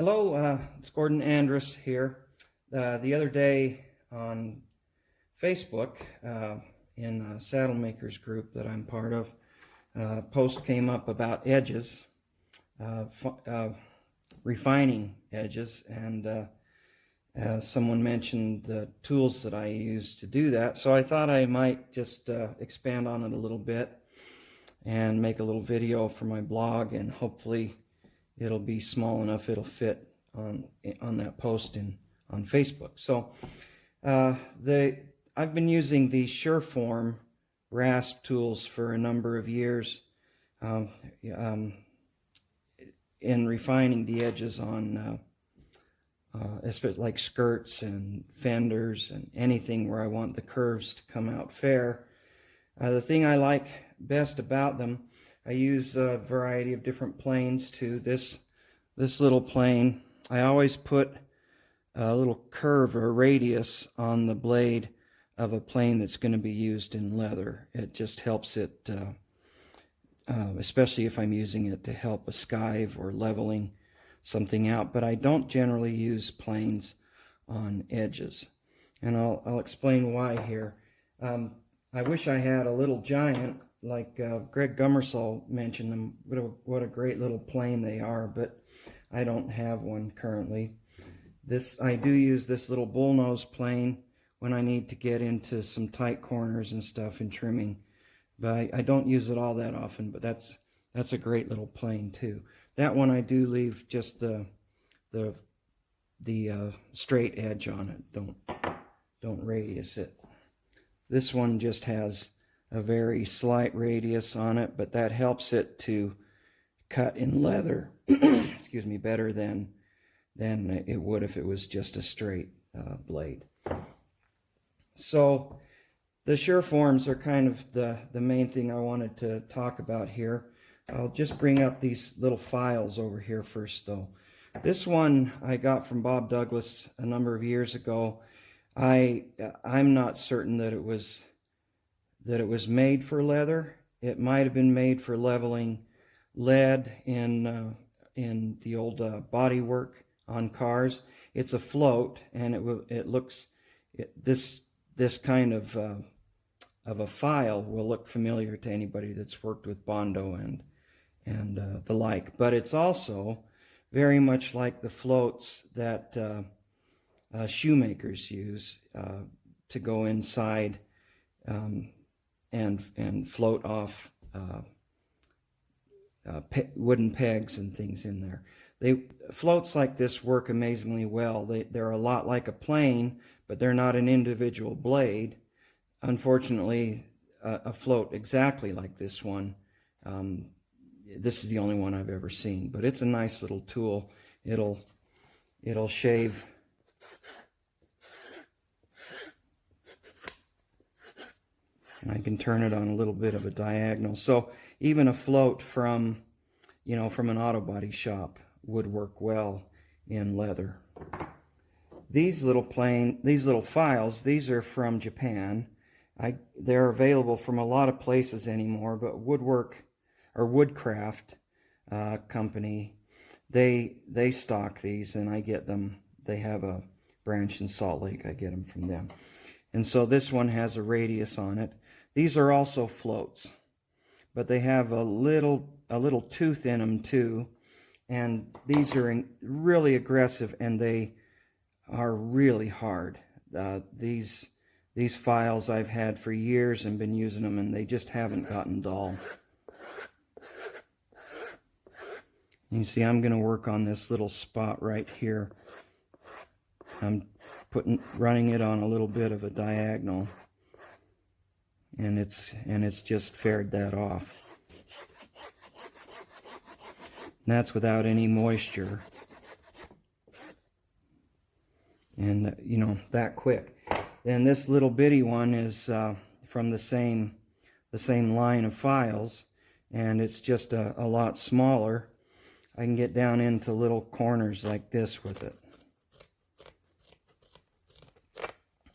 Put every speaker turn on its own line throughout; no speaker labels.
Hello, it's Gordon Andrus here. The other day on Facebook, in a saddle makers group that I'm part of, a post came up about edges, refining edges, and someone mentioned the tools that I use to do that. So I thought I might just expand on it a little bit and make a little video for my blog, and hopefully it'll be small enough it'll fit on that post on Facebook. So I've been using the Sureform Rasp tools for a number of years in refining the edges on especially like skirts and fenders and anything where I want the curves to come out fair. The thing I like best about them, I use a variety of different planes too. This little plane, I always put a little curve or radius on the blade of a plane that's going to be used in leather. It just helps it, especially if I'm using it to help a skive or leveling something out. But I don't generally use planes on edges, and I'll explain why here. I wish I had a little giant, like Greg Gummersall mentioned them. What a great little plane they are, but I don't have one currently. I do use this little bullnose plane when I need to get into some tight corners and stuff in trimming, but I don't use it all that often. But that's a great little plane too. That one I do leave just the straight edge on it. Don't radius it. This one just has a very slight radius on it, but that helps it to cut in leather excuse me, better than it would if it was just a straight blade. So the Sureforms are kind of the main thing I wanted to talk about here. I'll just bring up these little files over here first though. This one I got from Bob Douglas a number of years ago. I'm not certain that it was made for leather. It might have been made for leveling lead in the old body work on cars. It's a float, and this kind of a file will look familiar to anybody that's worked with Bondo and the like. But it's also very much like the floats that shoemakers use to go inside and float off wooden pegs and things in there. Floats like this work amazingly well. They're a lot like a plane, but they're not an individual blade. Unfortunately, a float exactly like this one, this is the only one I've ever seen, but it's a nice little tool. It'll shave and I can turn it on a little bit of a diagonal. So even a float from an auto body shop would work well in leather. These little files, these are from Japan. They're available from a lot of places anymore, but Woodwork or Woodcraft company, they stock these, and I get them. They have a branch in Salt Lake. I get them from them. And so this one has a radius on it. These are also floats, but they have a little tooth in them too, and these are really aggressive, and they are really hard. These files I've had for years and been using them, and they just haven't gotten dull. You see, I'm going to work on this little spot right here. I'm running it on a little bit of a diagonal, and it's just fared that off. And that's without any moisture, and that quick. Then this little bitty one is from the same line of files, and it's just a lot smaller. I can get down into little corners like this with it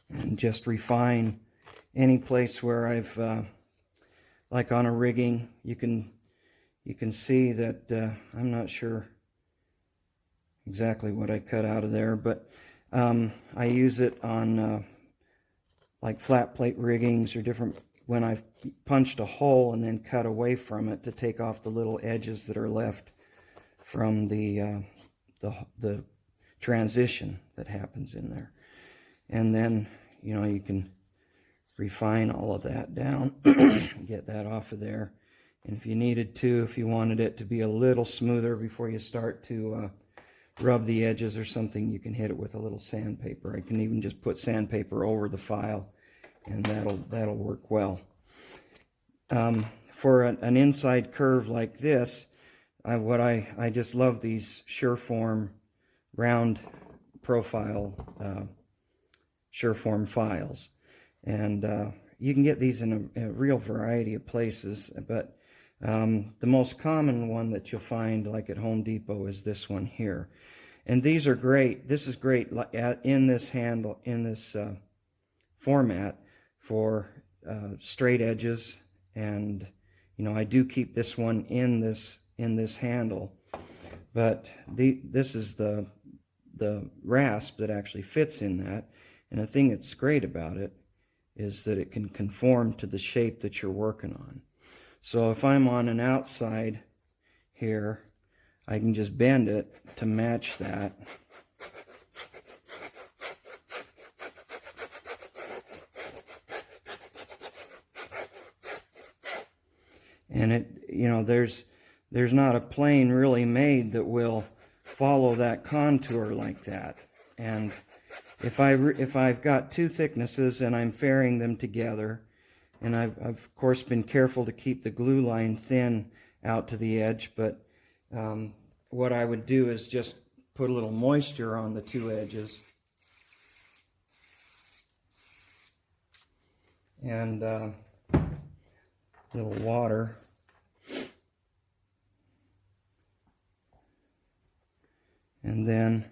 and just refine any place where I've like on a rigging. You can see that I'm not sure exactly what I cut out of there, but I use it on like flat plate riggings or different, when I've punched a hole and then cut away from it to take off the little edges that are left from the transition that happens in there. And then, you know, you can refine all of that down, get that off of there. And if you needed to, if you wanted it to be a little smoother before you start to rub the edges or something, you can hit it with a little sandpaper. I can even just put sandpaper over the file, and that'll work well. For an inside curve like this, I just love these Sureform round profile Sureform files, and you can get these in a real variety of places, but the most common one that you'll find, like at Home Depot, is this one here. And these are great. This is great in this handle, in this format for straight edges. And you know, I do keep this one in this handle, but this is the rasp that actually fits in that. And the thing that's great about it is that it can conform to the shape that you're working on. So if I'm on an outside here, I can just bend it to match that. And it, you know, there's not a plane really made that will follow that contour like that. And if I've got two thicknesses and I'm fairing them together, and I've of course been careful to keep the glue line thin out to the edge, but what I would do is just put a little moisture on the two edges, and a little water, and then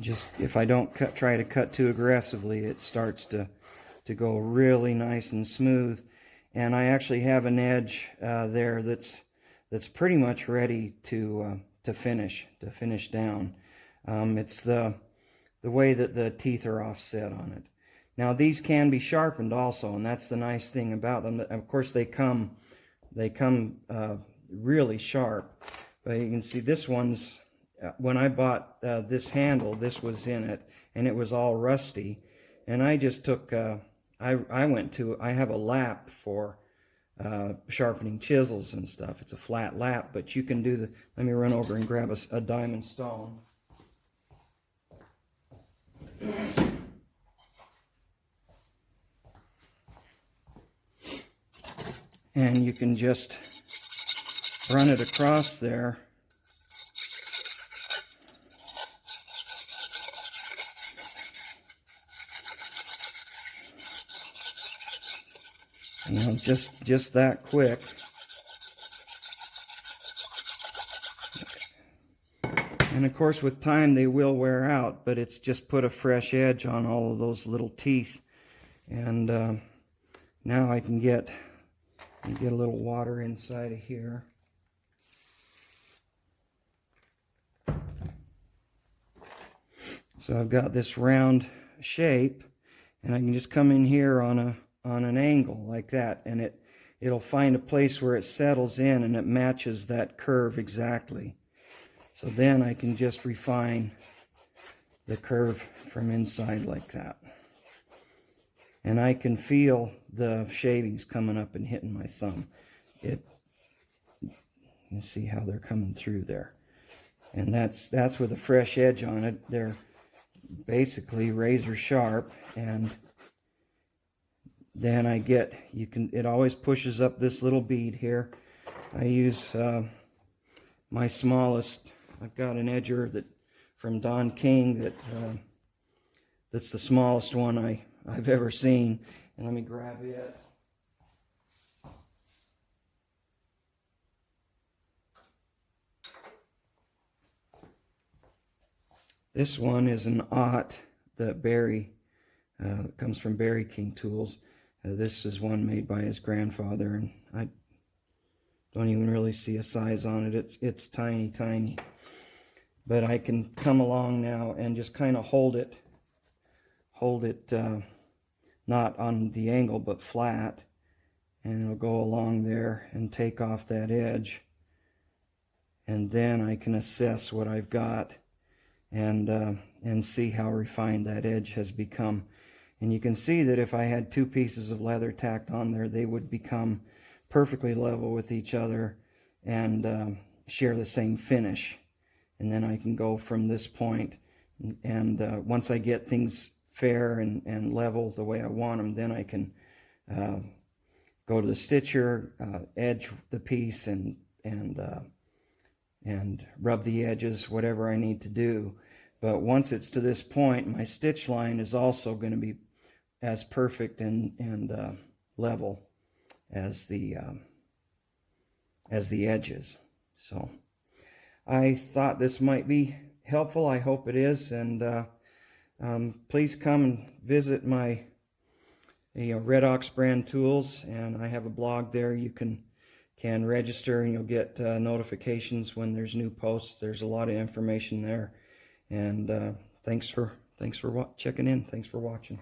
just, if I don't try to cut too aggressively, it starts to go really nice and smooth. And I actually have an edge there that's pretty much ready to finish down. It's the way that the teeth are offset on it. Now these can be sharpened also, and that's the nice thing about them. Of course they come really sharp, but you can see this one's, when I bought this handle, this was in it, and it was all rusty. And I just took, I have a lap for sharpening chisels and stuff. It's a flat lap, but you can do let me run over and grab a diamond stone. And you can just run it across there. You know, just that quick. And of course with time they will wear out, but it's just put a fresh edge on all of those little teeth. And now I can get a little water inside of here. So I've got this round shape, and I can just come in here on an angle like that, and it'll find a place where it settles in and it matches that curve exactly. So then I can just refine the curve from inside like that. And I can feel the shavings coming up and hitting my thumb. You see how they're coming through there. And that's with a fresh edge on it. They're basically razor sharp, and then I get, it always pushes up this little bead here. I use my smallest, I've got an edger from Don King that's the smallest one I've ever seen. And let me grab it. This one is an aught that comes from Barry King Tools. This is one made by his grandfather, and I don't even really see a size on it. It's tiny, tiny. But I can come along now and just kind of hold it not on the angle but flat, and it'll go along there and take off that edge, and then I can assess what I've got and see how refined that edge has become. And you can see that if I had two pieces of leather tacked on there, they would become perfectly level with each other and share the same finish. And then I can go from this point, and once I get things fair and level the way I want them, then I can go to the stitcher, edge the piece, and rub the edges, whatever I need to do. But once it's to this point, my stitch line is also going to be as perfect and level as the edges. So I thought this might be helpful. I hope it is. And please come and visit my Red Ox brand tools, and I have a blog there. You can register, and you'll get notifications when there's new posts. There's a lot of information there. And thanks for checking in. Thanks for watching.